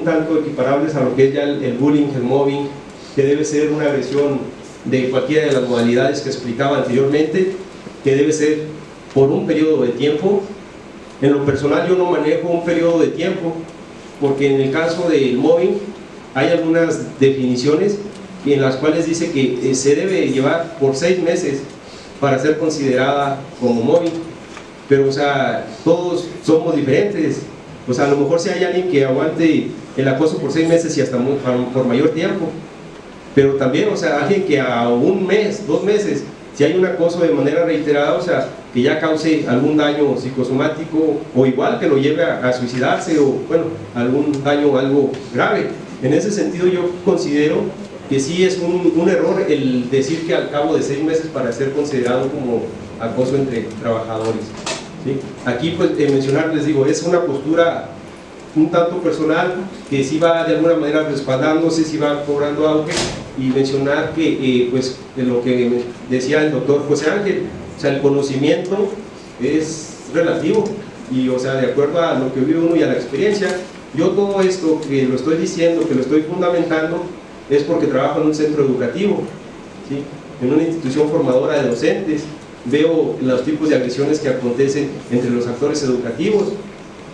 tanto equiparables a lo que es ya el bullying, el mobbing, que debe ser una agresión de cualquiera de las modalidades que explicaba anteriormente, que debe ser por un periodo de tiempo. En lo personal yo no manejo un periodo de tiempo, porque en el caso del mobbing hay algunas definiciones en las cuales dice que se debe llevar por 6 meses para ser considerada como mobbing, pero o sea, todos somos diferentes. O sea, a lo mejor si hay alguien que aguante el acoso por 6 meses y hasta por mayor tiempo, pero también, o sea, alguien que a 1 mes, 2 meses, si hay un acoso de manera reiterada, o sea, que ya cause algún daño psicosomático, o igual que lo lleve a suicidarse, o bueno, algún daño algo grave. En ese sentido yo considero que sí es un error el decir que al cabo de 6 meses para ser considerado como acoso entre trabajadores, ¿sí? Aquí pues mencionar, les digo, es una postura un tanto personal que sí va de alguna manera respaldándose, sí va cobrando auge, y mencionar que pues de lo que decía el doctor José Ángel, o sea, el conocimiento es relativo, y o sea, de acuerdo a lo que vive uno y a la experiencia, yo todo esto que lo estoy diciendo, que lo estoy fundamentando, es porque trabajo en un centro educativo, ¿sí? En una institución formadora de docentes, veo los tipos de agresiones que acontecen entre los actores educativos,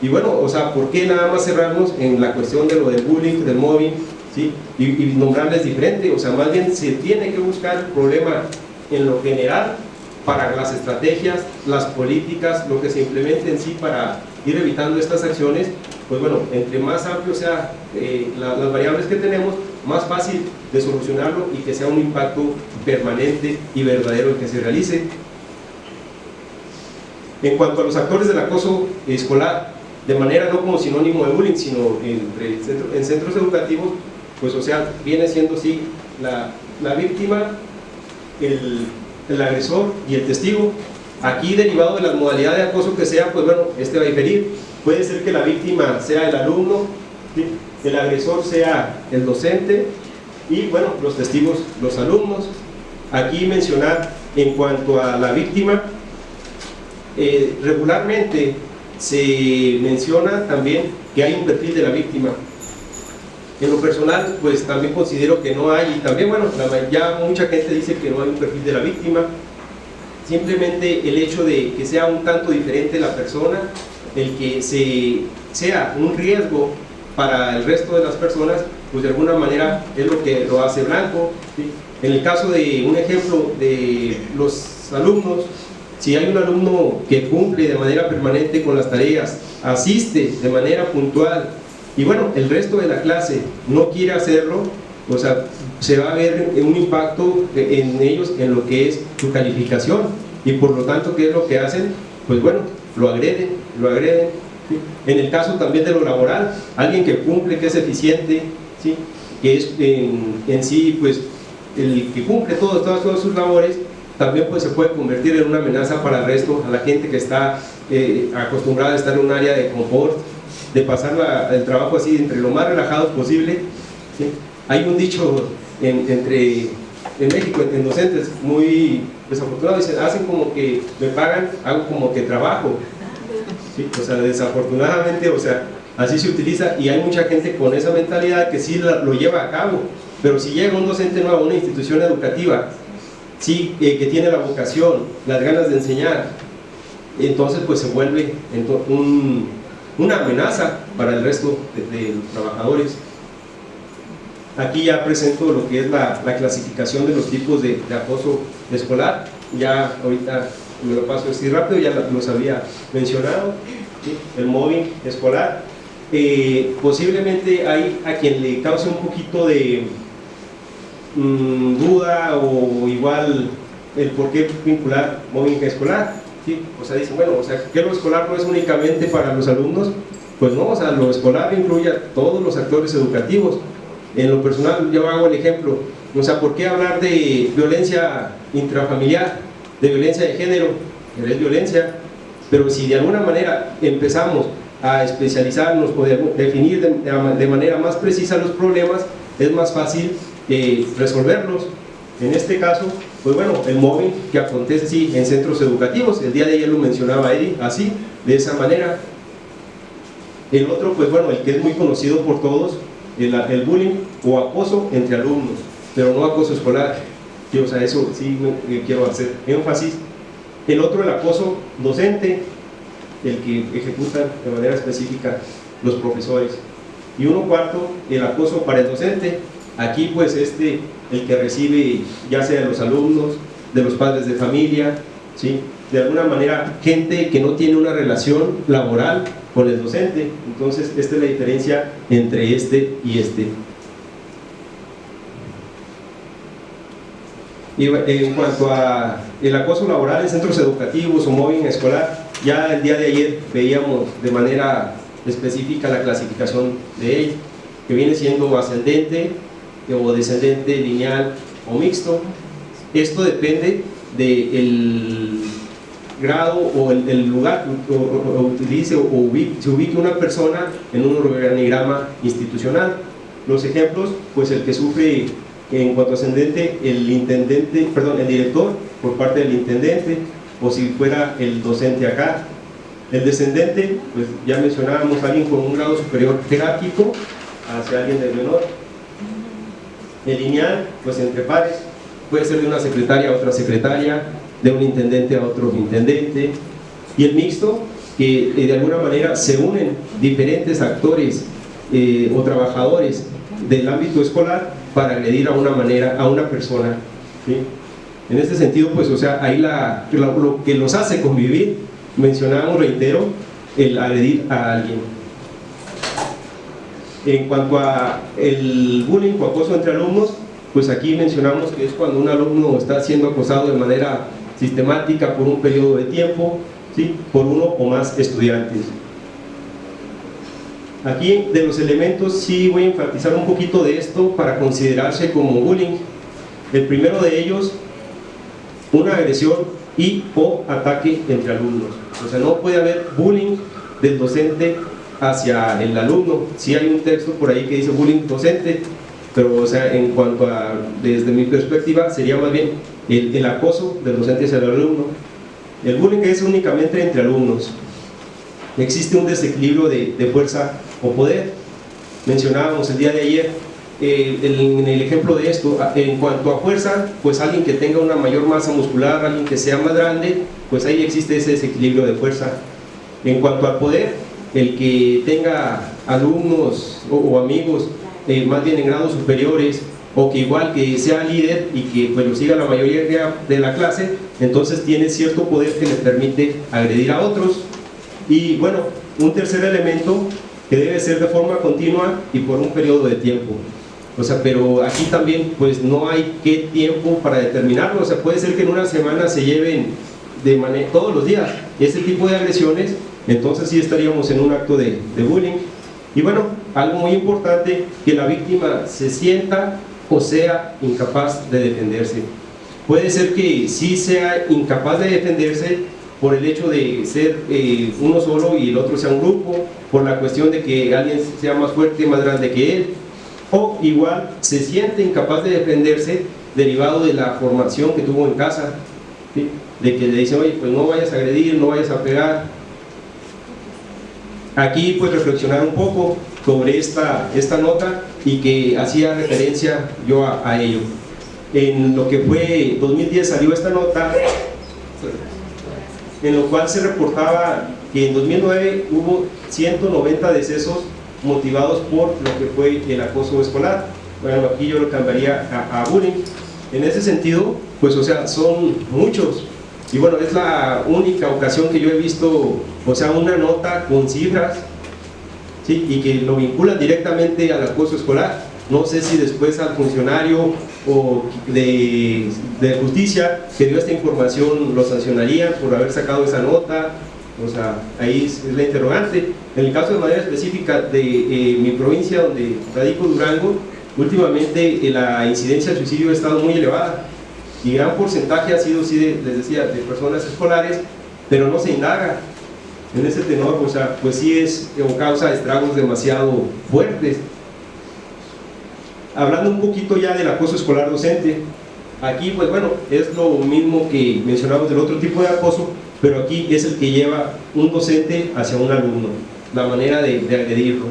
y bueno, o sea, ¿por qué nada más cerrarnos en la cuestión de lo del bullying, del mobbing, ¿sí? y nombrarles diferente? O sea, más bien se tiene que buscar el problema en lo general para las estrategias, las políticas, lo que se implemente en sí para ir evitando estas acciones. Pues bueno, entre más amplio sea las variables que tenemos, más fácil de solucionarlo y que sea un impacto permanente y verdadero el que se realice. En cuanto a los actores del acoso escolar, de manera no como sinónimo de bullying, sino en centros educativos, pues o sea, viene siendo sí la víctima, el agresor y el testigo. Aquí, derivado de la modalidad de acoso que sea, pues bueno, va a diferir. Puede ser que la víctima sea el alumno, ¿sí? El agresor sea el docente, y bueno, los testigos, los alumnos. Aquí mencionar en cuanto a la víctima, regularmente se menciona también que hay un perfil de la víctima. En lo personal, pues también considero que no hay, y también, bueno, ya mucha gente dice que no hay un perfil de la víctima. Simplemente el hecho de que sea un tanto diferente la persona, el que sea un riesgo para el resto de las personas, pues de alguna manera es lo que lo hace blanco, ¿sí? En el caso de un ejemplo de los alumnos, si hay un alumno que cumple de manera permanente con las tareas, asiste de manera puntual, y bueno, el resto de la clase no quiere hacerlo, o sea, se va a ver un impacto en ellos en lo que es su calificación, y por lo tanto, ¿qué es lo que hacen? Pues bueno, lo agreden, ¿sí? En el caso también de lo laboral, alguien que cumple, que es eficiente, ¿sí? Que es en sí, pues, el que cumple todas sus labores, también pues se puede convertir en una amenaza para el resto, a la gente que está acostumbrada a estar en un área de confort, de pasar el trabajo así entre lo más relajado posible, ¿sí? Hay un dicho en México, en docentes, muy desafortunado, dicen, hacen como que me pagan, hago como que trabajo, ¿sí? O sea, desafortunadamente, o sea, así se utiliza, y hay mucha gente con esa mentalidad que sí lo lleva a cabo, pero si llega un docente nuevo a una institución educativa, sí, que tiene la vocación, las ganas de enseñar, entonces pues se vuelve una amenaza para el resto de los trabajadores. Aquí ya presento lo que es la clasificación de los tipos de acoso escolar. Ya ahorita me lo paso así rápido, ya los había mencionado, ¿sí? El mobbing escolar. Posiblemente hay a quien le cause un poquito de duda, o igual el por qué vincular mobbing escolar, ¿sí? O sea, dicen, bueno, o sea, que lo escolar no es únicamente para los alumnos. Pues no, o sea, lo escolar incluye a todos los actores educativos. En lo personal, yo hago el ejemplo, o sea, ¿por qué hablar de violencia intrafamiliar, de violencia de género? Es violencia, pero si de alguna manera empezamos a especializarnos, poder definir de manera más precisa los problemas, es más fácil resolverlos. En este caso, pues bueno, el mobbing que acontece sí en centros educativos, el día de ayer lo mencionaba Eddie, así, de esa manera. El otro, pues bueno, el que es muy conocido por todos, el bullying o acoso entre alumnos, pero no acoso escolar. Sí, o sea, eso sí quiero hacer énfasis. El otro, el acoso docente, el que ejecutan de manera específica los profesores. Y uno cuarto, el acoso para el docente. Aquí pues el que recibe ya sea de los alumnos, de los padres de familia, ¿sí? De alguna manera gente que no tiene una relación laboral con el docente. Entonces esta es la diferencia entre este y este. Y en cuanto a el acoso laboral en centros educativos o mobbing escolar, ya el día de ayer veíamos de manera específica la clasificación de él, que viene siendo ascendente o descendente, lineal o mixto. Esto depende del grado o el lugar o utilice o se ubique una persona en un organigrama institucional. Los ejemplos, pues el que sufre en cuanto a ascendente, el director por parte del intendente, o si fuera el docente acá. El descendente, pues ya mencionábamos, alguien con un grado superior jerárquico hacia alguien de menor. El lineal, pues entre pares, puede ser de una secretaria a otra secretaria, de un intendente a otro intendente. Y el mixto, que de alguna manera se unen diferentes actores o trabajadores del ámbito escolar para agredir a una persona, ¿sí? En este sentido, pues, o sea, ahí lo que los hace convivir, mencionamos, reitero, el agredir a alguien. En cuanto a el bullying o acoso entre alumnos, pues aquí mencionamos que es cuando un alumno está siendo acosado de manera sistemática por un periodo de tiempo, ¿sí? Por uno o más estudiantes. Aquí de los elementos sí voy a enfatizar un poquito de esto para considerarse como bullying. El primero de ellos, una agresión y o ataque entre alumnos. O sea, no puede haber bullying del docente hacia el alumno. Sí hay un texto por ahí que dice bullying docente, pero o sea, en cuanto a, desde mi perspectiva, sería más bien el acoso del docente hacia el alumno. El bullying es únicamente entre alumnos. Existe un desequilibrio de fuerza o poder. Mencionábamos el día de ayer en el ejemplo de esto, en cuanto a fuerza, pues alguien que tenga una mayor masa muscular, alguien que sea más grande, pues ahí existe ese desequilibrio de fuerza. En cuanto al poder, el que tenga alumnos o amigos más bien en grados superiores, o que igual que sea líder y que pues lo siga la mayoría de la clase, entonces tiene cierto poder que le permite agredir a otros. Y bueno, un tercer elemento que debe ser de forma continua y por un periodo de tiempo. O sea, pero aquí también pues no hay qué tiempo para determinarlo. O sea, puede ser que en una semana se lleven todos los días ese tipo de agresiones, entonces sí estaríamos en un acto de bullying. Y bueno, algo muy importante, que la víctima se sienta o sea incapaz de defenderse. Puede ser que sí sea incapaz de defenderse por el hecho de ser uno solo y el otro sea un grupo, por la cuestión de que alguien sea más fuerte, más grande que él, o igual se siente incapaz de defenderse derivado de la formación que tuvo en casa, ¿sí? De que le dicen, oye, pues no vayas a agredir, no vayas a pegar. Aquí pues reflexionar un poco sobre esta nota y que hacía referencia yo a ello. En lo que fue 2010 salió esta nota, en lo cual se reportaba que en 2009 hubo 190 decesos motivados por lo que fue el acoso escolar. Bueno, aquí yo lo cambiaría a bullying. En ese sentido, pues o sea, son muchos. Y bueno, es la única ocasión que yo he visto, o sea, una nota con cifras, ¿sí? Y que lo vinculan directamente al acoso escolar. No sé si después al funcionario o de justicia que dio esta información lo sancionarían por haber sacado esa nota. O sea, ahí es la interrogante. En el caso de manera específica de mi provincia, donde radico, Durango, últimamente la incidencia de suicidio ha estado muy elevada y gran porcentaje ha sido, sí, les decía, de personas escolares, pero no se indaga en ese tenor. O sea, pues sí es o causa estragos demasiado fuertes. Hablando un poquito ya del acoso escolar docente, aquí pues bueno, es lo mismo que mencionamos del otro tipo de acoso, pero aquí es el que lleva un docente hacia un alumno. la manera de agredirlo.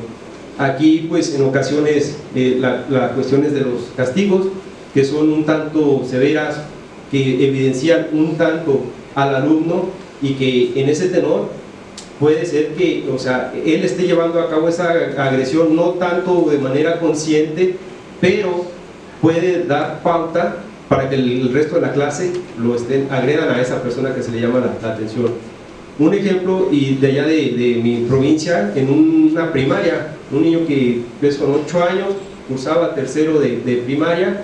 Aquí pues en ocasiones las cuestiones de los castigos, que son un tanto severas, que evidencian un tanto al alumno, y que en ese tenor puede ser que, o sea, él esté llevando a cabo esa agresión no tanto de manera consciente, pero puede dar pauta para que el resto de la clase agredan a esa persona que se le llama la atención. Un ejemplo, y de allá de mi provincia, en una primaria, un niño que pues, con 8 años cursaba tercero de primaria,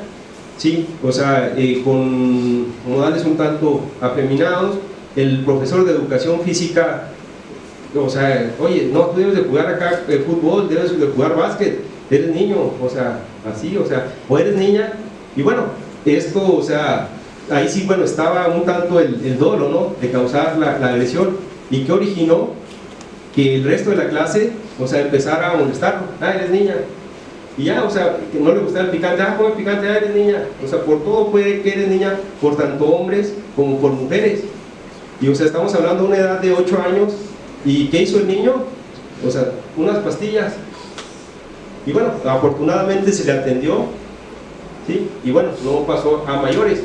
sí, o sea, con modales un tanto afeminados. El profesor de educación física, o sea, oye, no, tú debes de jugar acá fútbol, debes de jugar básquet, eres niño, o sea, así, o eres niña. Y bueno, esto, o sea, ahí sí, bueno, estaba un tanto el dolo, ¿no?, de causar la agresión, y que originó que el resto de la clase, o sea, empezara a molestarlo. Eres niña, y ya, o sea, que no le gustaba el picante, come picante, eres niña. O sea, por todo puede que eres niña, por tanto hombres como por mujeres. Y o sea, estamos hablando de una edad de 8 años, ¿y qué hizo el niño? O sea, unas pastillas. Y bueno, afortunadamente se le atendió, ¿sí? Y bueno, no pasó a mayores.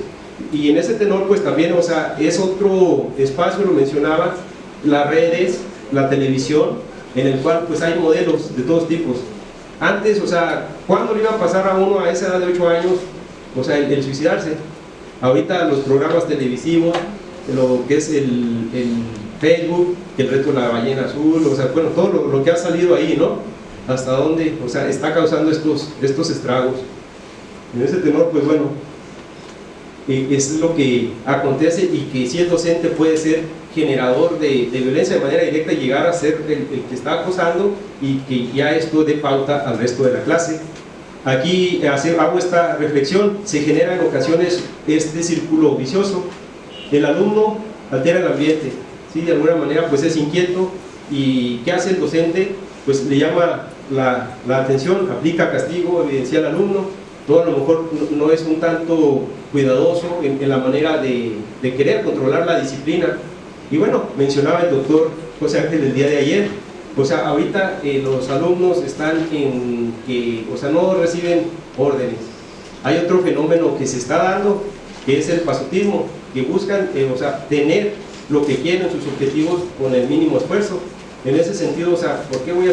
Y en ese tenor, pues también, o sea, es otro espacio, lo mencionaba, las redes, la televisión, en el cual pues hay modelos de todos tipos. Antes, o sea, ¿cuándo le iba a pasar a uno a esa edad de 8 años, o sea, el suicidarse? Ahorita los programas televisivos, lo que es el Facebook, el reto de la ballena azul, o sea, bueno, todo lo que ha salido ahí, ¿no? Hasta dónde, o sea, está causando estos estragos. En ese tenor, pues bueno, es lo que acontece, y que si el docente puede ser generador de violencia de manera directa y llegar a ser el que está acosando, y que ya esto dé pauta al resto de la clase. Aquí hago esta reflexión, se genera en ocasiones este círculo vicioso. El alumno altera el ambiente, ¿sí? De alguna manera pues es inquieto, y ¿qué hace el docente? Pues le llama la atención, aplica castigo, evidencia al alumno. Todo a lo mejor no es un tanto cuidadoso en la manera de querer controlar la disciplina. Y bueno, mencionaba el doctor José Ángel el día de ayer, o sea, ahorita los alumnos están en que, o sea, no reciben órdenes. Hay otro fenómeno que se está dando, que es el pasotismo, que buscan, o sea, tener lo que quieren, sus objetivos, con el mínimo esfuerzo. En ese sentido, o sea, ¿por qué voy a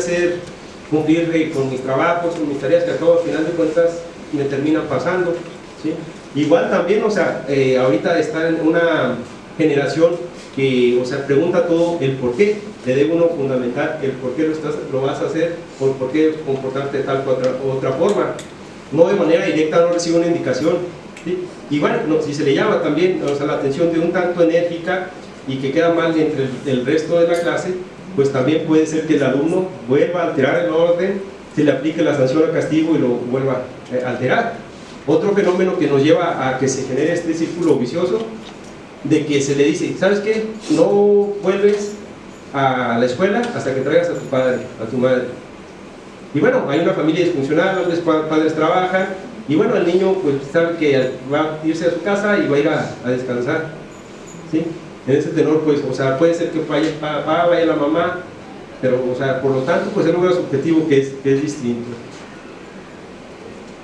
cumplir con mis trabajos, con mis tareas, que a todo al final de cuentas me terminan pasando, ¿sí? Igual también, o sea, ahorita está en una generación que, o sea, pregunta todo el por qué. Le debe uno fundamentar el por qué lo vas a hacer, o por qué comportarte de tal u otra forma. No de manera directa, no recibe una indicación, ¿sí? Y bueno, si se le llama también, o sea, la atención de un tanto enérgica, y que queda mal entre el resto de la clase, pues también puede ser que el alumno vuelva a alterar el orden, se le aplique la sanción al castigo y lo vuelva a alterar. Otro fenómeno que nos lleva a que se genere este círculo vicioso, de que se le dice, ¿sabes qué? No vuelves a la escuela hasta que traigas a tu padre, a tu madre. Y bueno, hay una familia disfuncional, los padres trabajan, y bueno, el niño pues sabe que va a irse a su casa y va a ir a descansar, ¿sí? En ese tenor, pues, o sea, puede ser que vaya el papá, vaya la mamá, pero, o sea, por lo tanto, pues él logra su objetivo, que es distinto.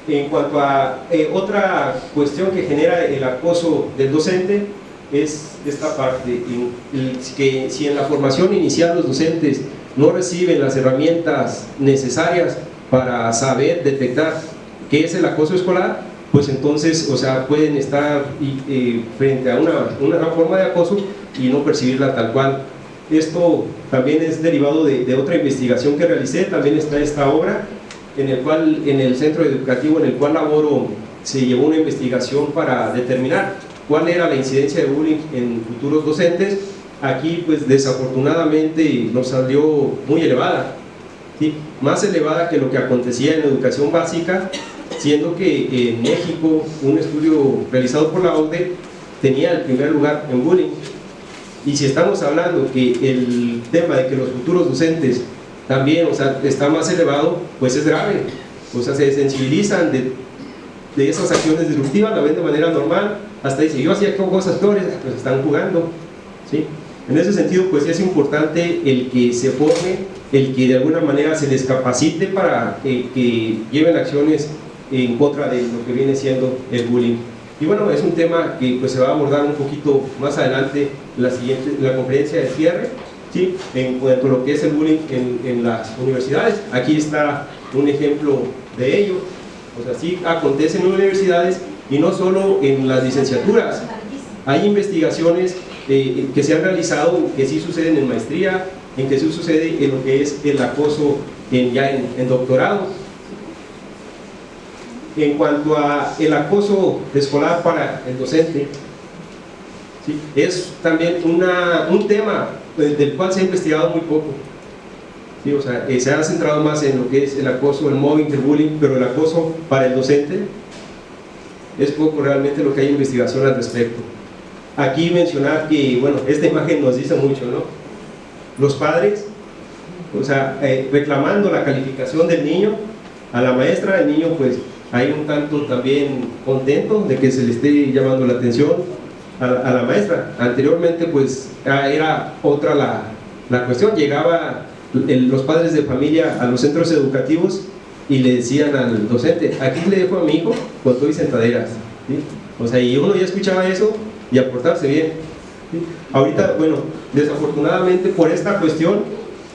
En cuanto a otra cuestión que genera el acoso del docente, es esta parte, que si en la formación inicial los docentes no reciben las herramientas necesarias para saber detectar qué es el acoso escolar, pues entonces, o sea, pueden estar frente a una forma de acoso y no percibirla tal cual. Esto también es derivado de otra investigación que realicé. También está esta obra, en el centro educativo en el cual laboro, se llevó una investigación para determinar cuál era la incidencia de bullying en futuros docentes. Aquí, pues desafortunadamente nos salió muy elevada, ¿sí? Más elevada que lo que acontecía en educación básica, siendo que en México un estudio realizado por la OCDE tenía el primer lugar en bullying. Y si estamos hablando que el tema de que los futuros docentes también, o sea, está más elevado, pues es grave. O sea, se sensibilizan de esas acciones disruptivas, la ven de manera normal, hasta dice, yo hacía cosas peores, pues están jugando, ¿sí? En ese sentido, pues es importante el que se forme el que de alguna manera se les capacite para que lleven acciones en contra de lo que viene siendo el bullying. Y bueno, es un tema que pues se va a abordar un poquito más adelante en la conferencia de cierre, ¿sí? En cuanto a lo que es el bullying en las universidades. Aquí está un ejemplo de ello. O sea, sí acontece en universidades y no solo en las licenciaturas. Hay investigaciones que se han realizado que sí suceden en maestría, en que sí sucede en lo que es el acoso en doctorado. En cuanto a el acoso escolar para el docente, ¿sí? Es también un tema del cual se ha investigado muy poco, ¿sí? O sea, se ha centrado más en lo que es el acoso, el mobbing, el bullying, pero el acoso para el docente es poco realmente lo que hay investigación al respecto. Aquí mencionar que, bueno, esta imagen nos dice mucho, ¿no? Los padres, o sea, reclamando la calificación del niño a la maestra, el niño pues hay un tanto también contento de que se le esté llamando la atención a la maestra. Anteriormente pues era otra la cuestión, llegaba los padres de familia a los centros educativos y le decían al docente, aquí le dejo a mi hijo con todo y sentaderas, ¿sí? O sea, y uno ya escuchaba eso y a portarse bien, ¿sí? Ahorita, bueno, desafortunadamente por esta cuestión,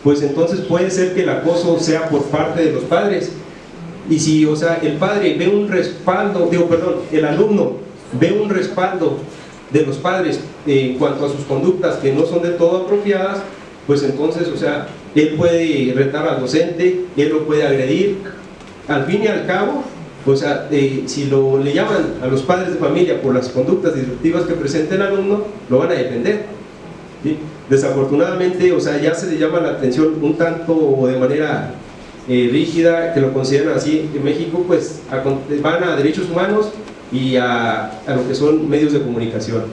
pues entonces puede ser que el acoso sea por parte de los padres. Y si, o sea, el padre ve un respaldo, el alumno ve un respaldo de los padres en cuanto a sus conductas que no son de todo apropiadas, pues entonces, o sea, él puede retar al docente, él lo puede agredir. Al fin y al cabo, o sea, si le llaman a los padres de familia por las conductas disruptivas que presenta el alumno, lo van a defender, ¿sí? Desafortunadamente, o sea, ya se le llama la atención un tanto de manera rígida, que lo consideran así en México, pues van a derechos humanos y a lo que son medios de comunicación.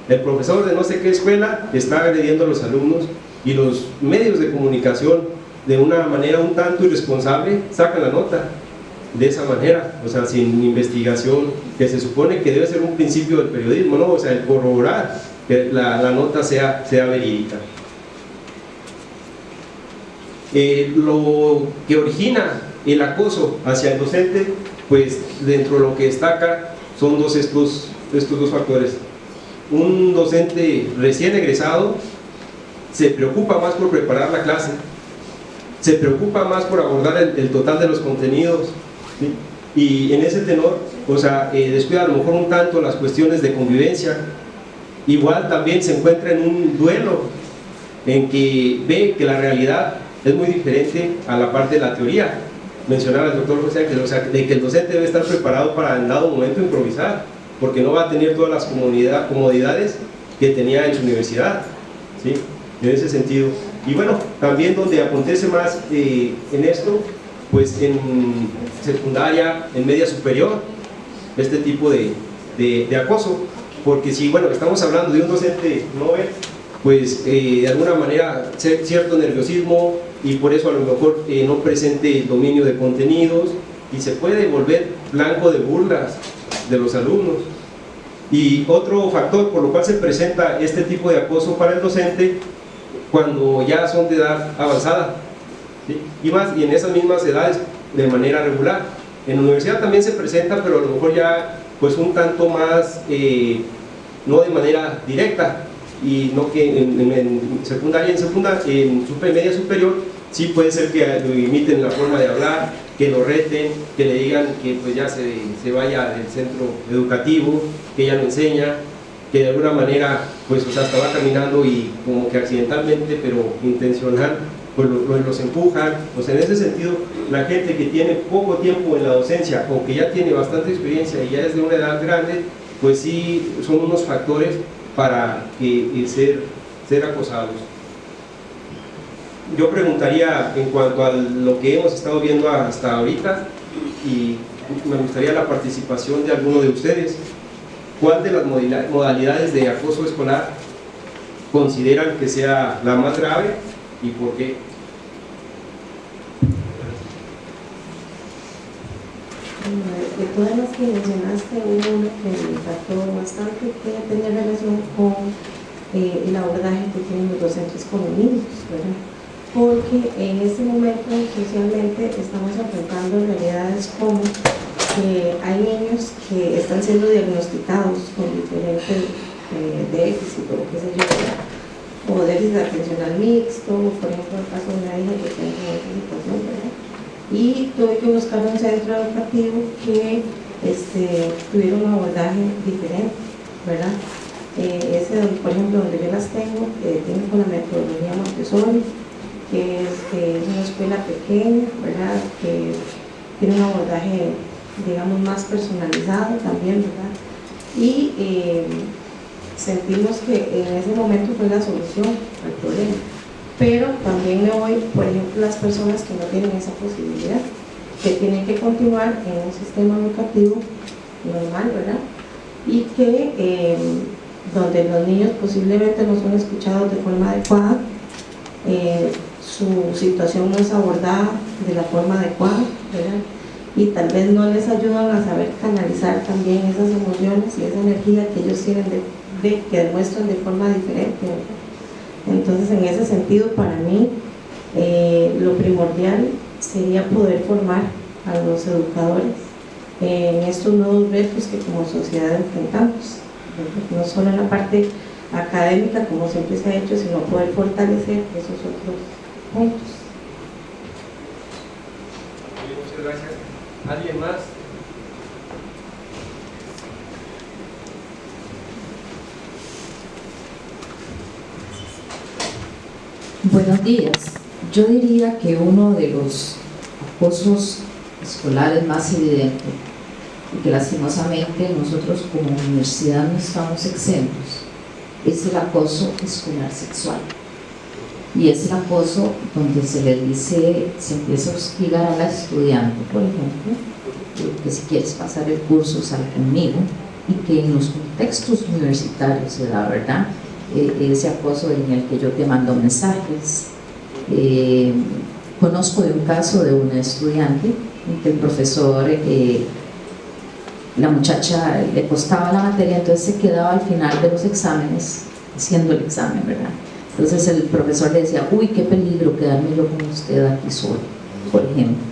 El profesor de no sé qué escuela está agrediendo a los alumnos y los medios de comunicación de una manera un tanto irresponsable sacan la nota de esa manera, o sea, sin investigación, que se supone que debe ser un principio del periodismo, ¿no? O sea, el corroborar que la nota sea verídica. Lo que origina el acoso hacia el docente, pues dentro de lo que destaca son estos dos factores. Un docente recién egresado se preocupa más por preparar la clase, se preocupa más por abordar el total de los contenidos, ¿sí? Y en ese tenor, o sea, descuida a lo mejor un tanto las cuestiones de convivencia. Igual también se encuentra en un duelo en que ve que la realidad es muy diferente a la parte de la teoría. Mencionaba el doctor José Ángel, o sea, de que el docente debe estar preparado para en dado momento improvisar, porque no va a tener todas las comodidades que tenía en su universidad, ¿sí? En ese sentido. Y bueno, también donde acontece más en esto, pues en secundaria, en media superior, este tipo de acoso, porque si, bueno, estamos hablando de un docente novel, pues de alguna manera cierto nerviosismo y por eso a lo mejor no presente el dominio de contenidos y se puede volver blanco de burlas de los alumnos. Y otro factor por lo cual se presenta este tipo de acoso para el docente cuando ya son de edad avanzada, ¿sí? Y en esas mismas edades de manera regular. En la universidad también se presenta, pero a lo mejor ya pues un tanto más no de manera directa, y no que en secundaria, en media superior sí puede ser que lo imiten la forma de hablar, que lo reten, que le digan que pues ya se vaya del centro educativo, que ya no enseña, que de alguna manera pues o sea, hasta va caminando y como que accidentalmente pero intencional pues los empujan. O sea, en ese sentido la gente que tiene poco tiempo en la docencia o que ya tiene bastante experiencia y ya es de una edad grande, pues sí son unos factores para ser acosados. Yo preguntaría en cuanto a lo que hemos estado viendo hasta ahorita, y me gustaría la participación de alguno de ustedes. ¿Cuál de las modalidades de acoso escolar consideran que sea la más grave y por qué? De todas las que mencionaste, uno que me impactó bastante que tenía relación con el abordaje que tienen los docentes con los niños, ¿verdad? porque en este momento socialmente estamos enfrentando realidades como que hay niños que están siendo diagnosticados con diferentes déficits o qué sé yo, ¿verdad? O déficit atencional mixto, por ejemplo el caso de una hija que tiene esa situación, ¿verdad? Y tuve que buscar un centro educativo que tuviera un abordaje diferente, ¿verdad? Por ejemplo, donde yo las tengo, tiene con la metodología Montessori, que es una escuela pequeña, ¿verdad? Que tiene un abordaje, digamos, más personalizado también, ¿verdad? Y sentimos que en ese momento fue la solución al problema. Pero también me voy, por ejemplo, las personas que no tienen esa posibilidad, que tienen que continuar en un sistema educativo normal, ¿verdad? Y que donde los niños posiblemente no son escuchados de forma adecuada, su situación no es abordada de la forma adecuada, ¿verdad? Y tal vez no les ayudan a saber canalizar también esas emociones y esa energía que ellos tienen que demuestran de forma diferente, ¿verdad? Entonces, en ese sentido, para mí, lo primordial sería poder formar a los educadores en estos nuevos retos que como sociedad enfrentamos, no solo en la parte académica como siempre se ha hecho, sino poder fortalecer esos otros puntos. Muchas gracias. ¿Alguien más? Buenos días. Yo diría que uno de los acosos escolares más evidentes y que lastimosamente nosotros como universidad no estamos exentos es el acoso escolar sexual, y es el acoso donde se le dice, se empieza a hostigar a la estudiante, por ejemplo, que si quieres pasar el curso sal conmigo, y que en los contextos universitarios se da, ¿verdad? Ese acoso en el que yo te mando mensajes. Conozco de un caso de una estudiante en que el profesor, la muchacha le costaba la materia, entonces se quedaba al final de los exámenes haciendo el examen, ¿verdad? Entonces el profesor le decía, uy, qué peligro quedarme yo con usted aquí solo, por ejemplo.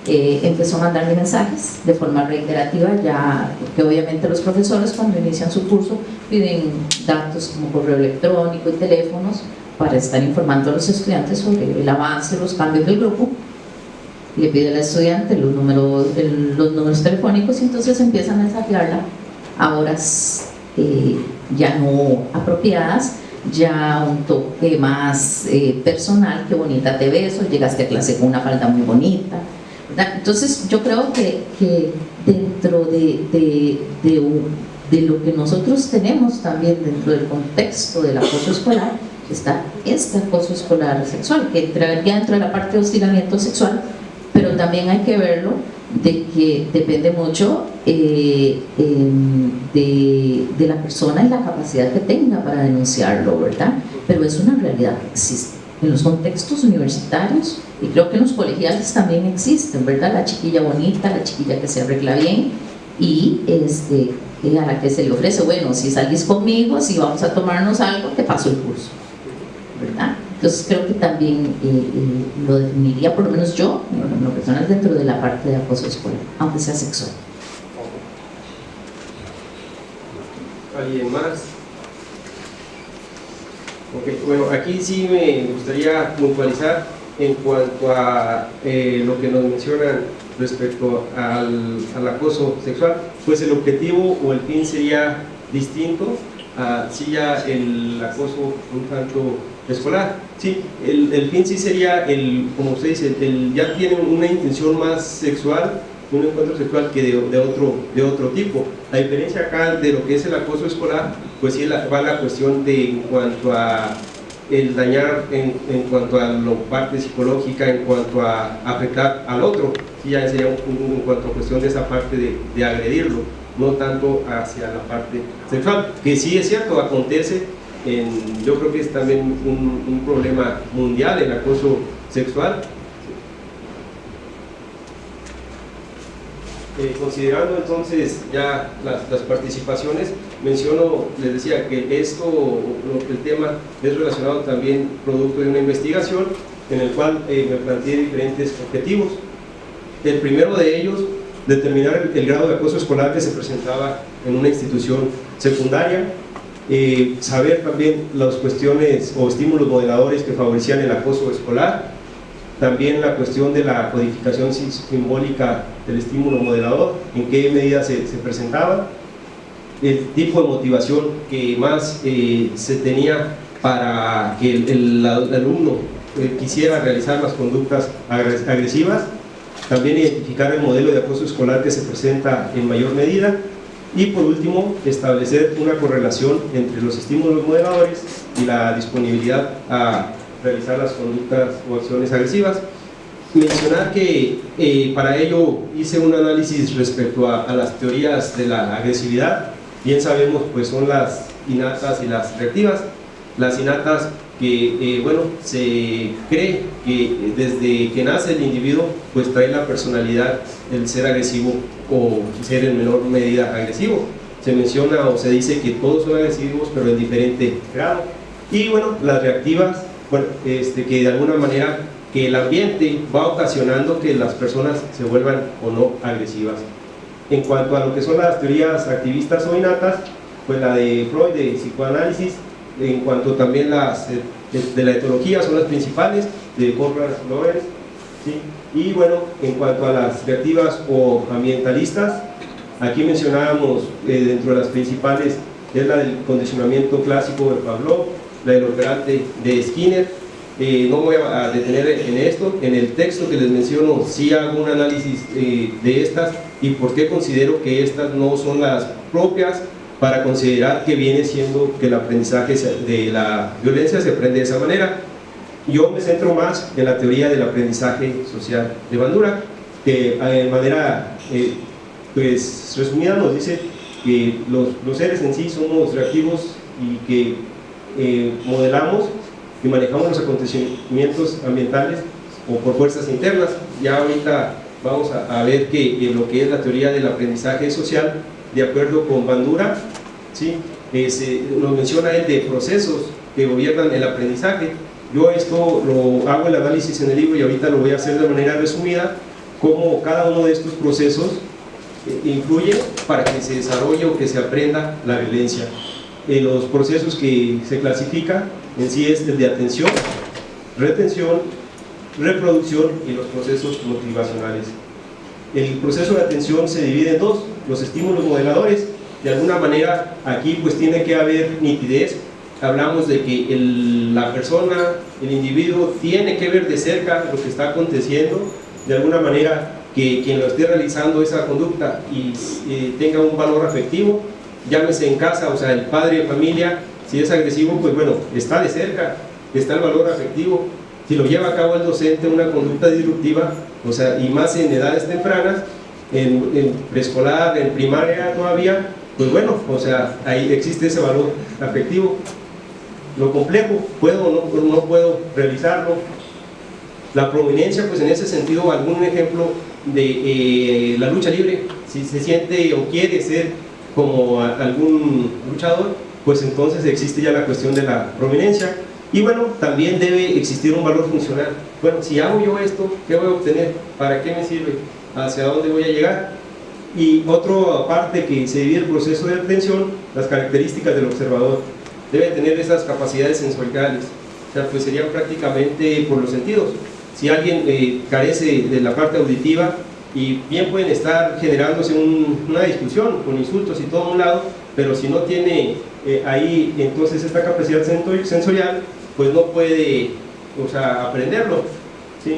Empezó a mandarle mensajes de forma reiterativa, ya, porque obviamente los profesores cuando inician su curso piden datos como correo electrónico y teléfonos para estar informando a los estudiantes sobre el avance, los cambios del grupo. Le pide al estudiante los números telefónicos, y entonces empiezan a mensajearla a horas ya no apropiadas, ya un toque más personal, qué bonita te ves, o llegaste a clase con una falda muy bonita, ¿verdad? Entonces yo creo que dentro de lo que nosotros tenemos también dentro del contexto del acoso escolar está este acoso escolar sexual, que entraría dentro de la parte de hostigamiento sexual, pero también hay que verlo de que depende mucho de la persona y la capacidad que tenga para denunciarlo, ¿verdad? Pero es una realidad que existe en los contextos universitarios, y creo que en los colegiales también existen, ¿verdad? La chiquilla bonita, la chiquilla que se arregla bien y a la que se le ofrece, bueno, si salís conmigo, si vamos a tomarnos algo, te paso el curso, ¿verdad? Entonces creo que también lo definiría, por lo menos yo, en lo personal, dentro de la parte de acoso escolar, aunque sea sexual. ¿Alguien más? Okay, bueno, aquí sí me gustaría puntualizar en cuanto a lo que nos mencionan respecto al acoso sexual, pues el objetivo o el fin sería distinto a si ya el acoso un tanto escolar. Sí, el fin sí sería, como usted dice, ya tiene una intención más sexual, un encuentro sexual que de otro tipo. La diferencia acá de lo que es el acoso escolar, pues sí va la cuestión de en cuanto a el dañar, en cuanto a la parte psicológica, en cuanto a afectar al otro, sí, ya sería en cuanto a cuestión de esa parte de agredirlo, no tanto hacia la parte sexual, que sí es cierto, acontece. Yo creo que es también un problema mundial el acoso sexual. Considerando entonces ya las participaciones, les decía que el tema es relacionado también producto de una investigación en el cual me planteé diferentes objetivos. El primero de ellos, determinar el grado de acoso escolar que se presentaba en una institución secundaria, saber también las cuestiones o estímulos moderadores que favorecían el acoso escolar, también la cuestión de la codificación simbólica del estímulo moderador, en qué medida se presentaba, el tipo de motivación que más se tenía para que el alumno quisiera realizar las conductas agresivas, también identificar el modelo de acoso escolar que se presenta en mayor medida y por último establecer una correlación entre los estímulos moderadores y la disponibilidad a realizar las conductas o acciones agresivas. Mencionar que para ello hice un análisis respecto a las teorías de la agresividad. Bien sabemos, pues son las innatas y las reactivas. Las innatas que, bueno, se cree que desde que nace el individuo, pues trae la personalidad el ser agresivo o ser en menor medida agresivo. Se menciona o se dice que todos son agresivos, pero en diferente grado. Y bueno, las reactivas, bueno, que de alguna manera que el ambiente va ocasionando que las personas se vuelvan o no agresivas. En cuanto a lo que son las teorías activistas o innatas, pues la de Freud de psicoanálisis, en cuanto también las de la etología son las principales, de Konrad Lorenz, ¿sí? Y bueno, en cuanto a las reactivas o ambientalistas, aquí mencionábamos dentro de las principales, es la del condicionamiento clásico de Pavlov, la del operante de Skinner. No voy a detener en esto, en el texto que les menciono sí hago un análisis de estas y por qué considero que estas no son las propias para considerar que viene siendo que el aprendizaje de la violencia se aprende de esa manera. Yo me centro más en la teoría del aprendizaje social de Bandura, que de manera pues resumida nos dice que los seres en sí somos reactivos y que modelamos y manejamos los acontecimientos ambientales o por fuerzas internas. Ya ahorita vamos a ver que lo que es la teoría del aprendizaje social, de acuerdo con Bandura, ¿sí? Nos menciona él de procesos que gobiernan el aprendizaje. Yo esto lo hago el análisis en el libro y ahorita lo voy a hacer de manera resumida, cómo cada uno de estos procesos influye para que se desarrolle o que se aprenda la violencia. Los procesos que se clasifican en sí es el de atención, retención, reproducción y los procesos motivacionales. El proceso de atención se divide en dos, los estímulos modeladores. De alguna manera aquí pues tiene que haber nitidez. Hablamos de que la persona, el individuo tiene que ver de cerca lo que está aconteciendo, de alguna manera que quien lo esté realizando esa conducta y tenga un valor afectivo, llámese en casa, o sea el padre de familia, si es agresivo pues bueno, está de cerca, está el valor afectivo. Si lo lleva a cabo el docente una conducta disruptiva, o sea, y más en edades tempranas, en preescolar, en primaria todavía, pues bueno, o sea, ahí existe ese valor afectivo. Lo complejo, ¿puedo o no puedo realizarlo? La prominencia, pues en ese sentido, algún ejemplo de la lucha libre, si se siente o quiere ser como algún luchador, pues entonces existe ya la cuestión de la prominencia. Y bueno, también debe existir un valor funcional. Bueno, si hago yo esto, ¿qué voy a obtener? ¿Para qué me sirve? ¿Hacia dónde voy a llegar? Y otra parte que se divide el proceso de atención, las características del observador. Debe tener esas capacidades sensoriales, o sea, pues serían prácticamente por los sentidos. Si alguien carece de la parte auditiva, y bien pueden estar generándose una discusión con insultos y todo a un lado, pero si no tiene ahí entonces esta capacidad sensorial, pues no puede, o sea, aprenderlo, ¿sí?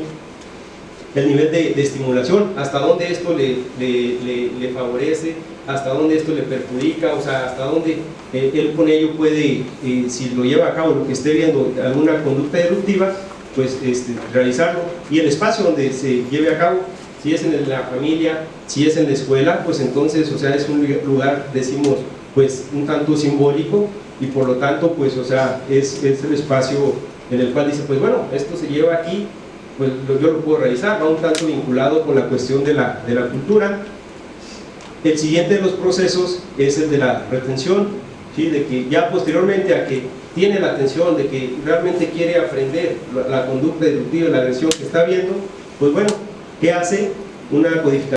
El nivel de estimulación, hasta dónde esto le favorece, hasta dónde esto le perjudica, o sea, hasta dónde él con ello puede, si lo lleva a cabo, lo que esté viendo, alguna conducta disruptiva, pues realizarlo. Y el espacio donde se lleve a cabo, si es en la familia, si es en la escuela, pues entonces, o sea, es un lugar, decimos, pues un tanto simbólico, y por lo tanto, pues, o sea, es el espacio en el cual dice, pues bueno, esto se lleva aquí, pues yo lo puedo realizar, va un tanto vinculado con la cuestión de la cultura. El siguiente de los procesos es el de la retención, ¿sí? De que ya posteriormente a que tiene la atención de que realmente quiere aprender la conducta disruptiva y la agresión que está viendo, pues bueno, ¿qué hace? Una codificación